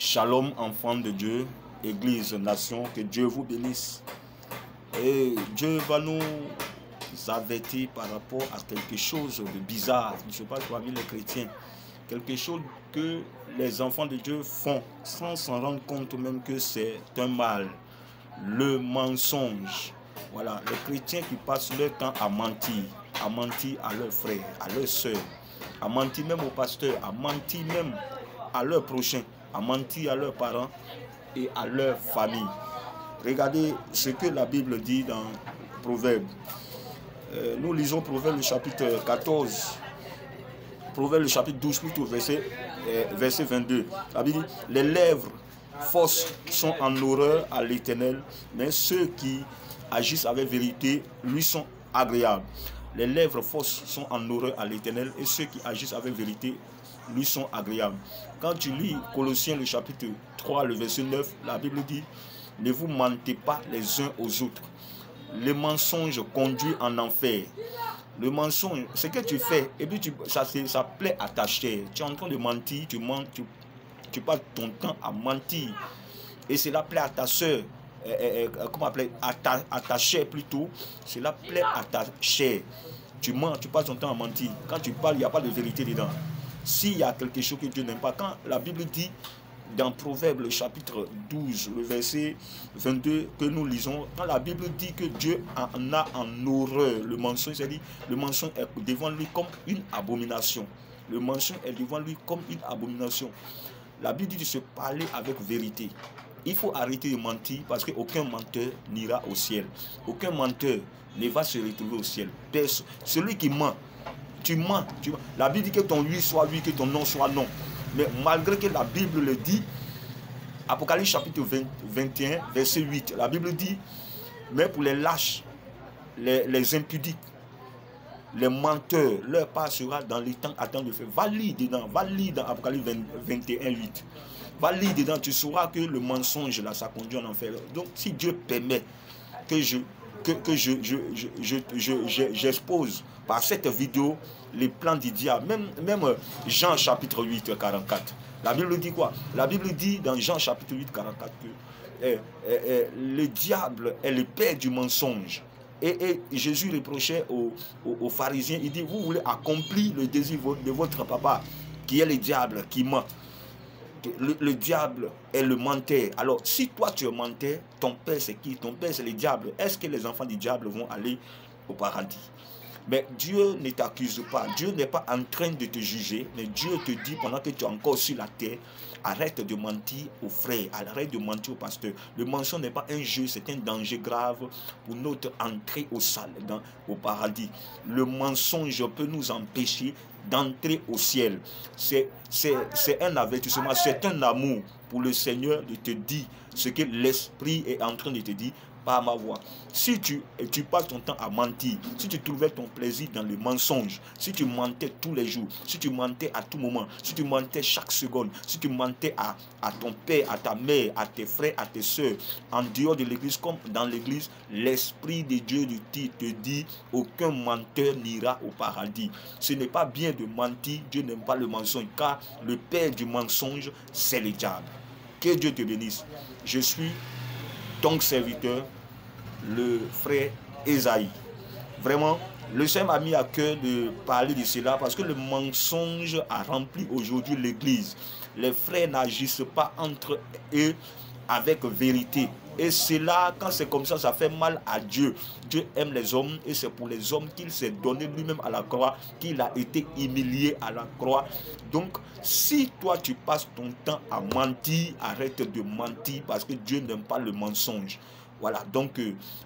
Shalom, enfants de Dieu, Église, nation, que Dieu vous bénisse. Et Dieu va nous avertir par rapport à quelque chose de bizarre, je ne sais pas, parmi les chrétiens. Quelque chose que les enfants de Dieu font sans s'en rendre compte même que c'est un mal. Le mensonge. Voilà, les chrétiens qui passent leur temps à mentir à leurs frères, à leurs sœurs, à mentir même aux pasteurs, à mentir même à leurs prochains, à mentir à leurs parents et à leur famille. Regardez ce que la Bible dit dans Proverbes. Nous lisons Proverbes le chapitre 14, Proverbes le chapitre 12, plutôt verset 22. La Bible dit, les lèvres fausses sont en horreur à l'Éternel, mais ceux qui agissent avec vérité lui sont agréables. Les lèvres fausses sont en horreur à l'Éternel et ceux qui agissent avec vérité lui sont agréables. Quand tu lis Colossiens le chapitre 3, le verset 9, la Bible dit, ne vous mentez pas les uns aux autres. Le mensonge conduit en enfer. Le mensonge, ce que tu fais, et puis ça plaît à ta chair. Tu es en train de mentir, tu passes ton temps à mentir. Et cela plaît à ta soeur, comment appeler, à ta chair plutôt. Cela plaît à ta chair. Tu mens, tu passes ton temps à mentir. Quand tu parles, il n'y a pas de vérité dedans. S'il y a quelque chose que Dieu n'aime pas, quand la Bible dit dans Proverbes le chapitre 12, le verset 22 que nous lisons, quand la Bible dit que Dieu en a en horreur le mensonge, c'est-à-dire le mensonge est devant lui comme une abomination. Le mensonge est devant lui comme une abomination. La Bible dit de se parler avec vérité. Il faut arrêter de mentir parce qu'aucun menteur n'ira au ciel. Aucun menteur ne va se retrouver au ciel. Celui qui ment, tu mens. La Bible dit que ton oui soit oui, que ton non soit non. Mais malgré que la Bible le dit, Apocalypse chapitre 21, verset 8, la Bible dit, mais pour les lâches, les impudiques, les menteurs, leur part sera dans les temps à temps de faire. Va lire dans Apocalypse 21, 8. Va lire dedans, tu sauras que le mensonge, là, ça conduit en enfer. Donc, si Dieu permet que j'expose par cette vidéo les plans du diable, même Jean chapitre 8, 44. La Bible dit quoi? La Bible dit dans Jean chapitre 8, 44 que le diable est le père du mensonge. Et Jésus reprochait aux pharisiens, il dit, vous voulez accomplir le désir de votre papa, qui est le diable, qui ment. Le diable est le menteur. Alors, si toi tu es menteur, ton père c'est qui? Ton père c'est le diable. Est-ce que les enfants du diable vont aller au paradis? Mais Dieu ne t'accuse pas. Dieu n'est pas en train de te juger. Mais Dieu te dit, pendant que tu es encore sur la terre, arrête de mentir aux frères, arrête de mentir aux pasteurs. Le mensonge n'est pas un jeu, c'est un danger grave pour notre entrée au paradis. Le mensonge peut nous empêcher d'entrer au ciel. C'est un avertissement, c'est un amour pour le Seigneur de te dire ce que l'Esprit est en train de te dire par ma voix. Si tu passes ton temps à mentir, si tu trouvais ton plaisir dans le mensonge, si tu mentais tous les jours, si tu mentais à tout moment, si tu mentais chaque seconde, si tu mentais à ton père, à ta mère, à tes frères, à tes soeurs, en dehors de l'église comme dans l'église, l'Esprit de Dieu te dit, aucun menteur n'ira au paradis. Ce n'est pas bien de mentir, Dieu n'aime pas le mensonge, car le père du mensonge, c'est le diable. Que Dieu te bénisse. Je suis ton serviteur, le frère Esaïe. Vraiment, le Seigneur m'a mis à cœur de parler de cela parce que le mensonge a rempli aujourd'hui l'église. Les frères n'agissent pas entre eux avec vérité. Et cela, quand c'est comme ça fait mal à Dieu. Dieu aime les hommes et c'est pour les hommes qu'il s'est donné lui-même à la croix, qu'il a été humilié à la croix. Donc, si toi tu passes ton temps à mentir, arrête de mentir parce que Dieu n'aime pas le mensonge. Voilà, donc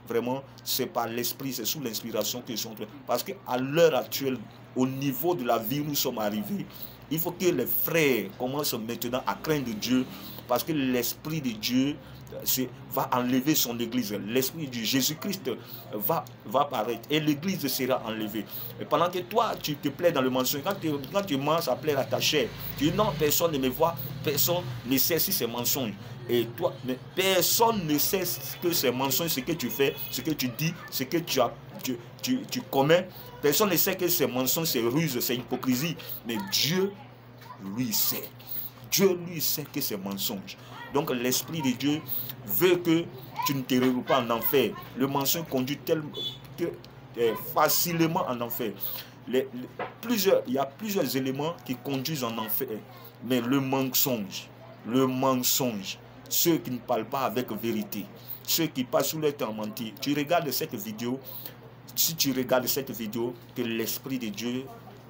vraiment, c'est par l'esprit, c'est sous l'inspiration que sont. Parce qu'à l'heure actuelle, au niveau de la vie où nous sommes arrivés, il faut que les frères commencent maintenant à craindre Dieu, parce que l'Esprit de Dieu va enlever son église. L'Esprit de Jésus-Christ va apparaître et l'église sera enlevée. Et pendant que toi, tu te plais dans le mensonge, quand tu mens, ça plaît à ta chair. Tu dis non, personne ne me voit, personne ne sait si c'est mensonge. Et toi, mais personne ne sait que c'est mensonge, ce que tu fais, ce que tu dis, ce que tu commets. Personne ne sait que c'est mensonge, c'est ruse, c'est hypocrisie. Mais Dieu, lui, sait. Dieu lui sait que c'est mensonge. Donc l'Esprit de Dieu veut que tu ne te retrouves pas en enfer. Le mensonge conduit tellement facilement en enfer. Il y a plusieurs éléments qui conduisent en enfer. Mais le mensonge, ceux qui ne parlent pas avec vérité, ceux qui passent sous leur temps mentir. Tu regardes cette vidéo, si tu regardes cette vidéo, que l'Esprit de Dieu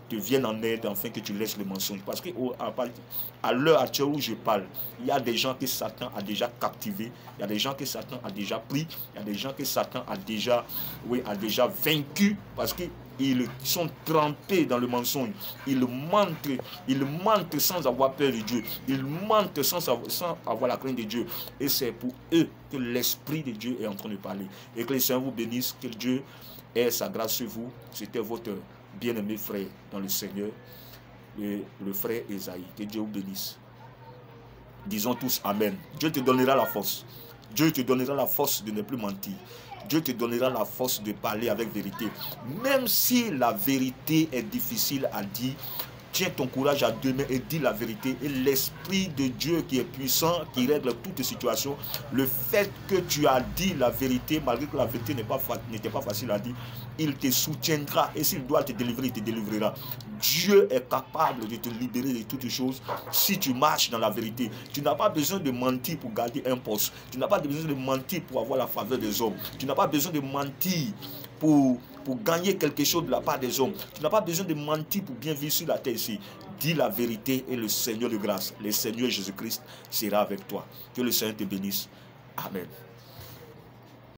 te vienne en aide afin que tu laisses le mensonge. Parce qu'à l'heure actuelle où je parle, il y a des gens que Satan a déjà captivés, il y a des gens que Satan a déjà pris, il y a des gens que Satan a déjà vaincus parce qu'ils sont trempés dans le mensonge. Ils mentent sans avoir peur de Dieu. Ils mentent sans avoir la crainte de Dieu. Et c'est pour eux que l'Esprit de Dieu est en train de parler. Et que le Seigneur vous bénisse, que Dieu ait sa grâce sur vous. C'était votre bien-aimé frère dans le Seigneur, le frère Esaïe. Que Dieu vous bénisse. Disons tous Amen. Dieu te donnera la force. Dieu te donnera la force de ne plus mentir. Dieu te donnera la force de parler avec vérité. Même si la vérité est difficile à dire, tiens ton courage à deux mains et dis la vérité. Et l'Esprit de Dieu qui est puissant, qui règle toutes les situations, le fait que tu as dit la vérité, malgré que la vérité n'était pas facile à dire, il te soutiendra. Et s'il doit te délivrer, il te délivrera. Dieu est capable de te libérer de toutes choses si tu marches dans la vérité. Tu n'as pas besoin de mentir pour garder un poste. Tu n'as pas besoin de mentir pour avoir la faveur des hommes. Tu n'as pas besoin de mentir pour gagner quelque chose de la part des hommes. Tu n'as pas besoin de mentir pour bien vivre sur la terre ici. Dis la vérité et le Seigneur de grâce, le Seigneur Jésus-Christ sera avec toi. Que le Seigneur te bénisse. Amen.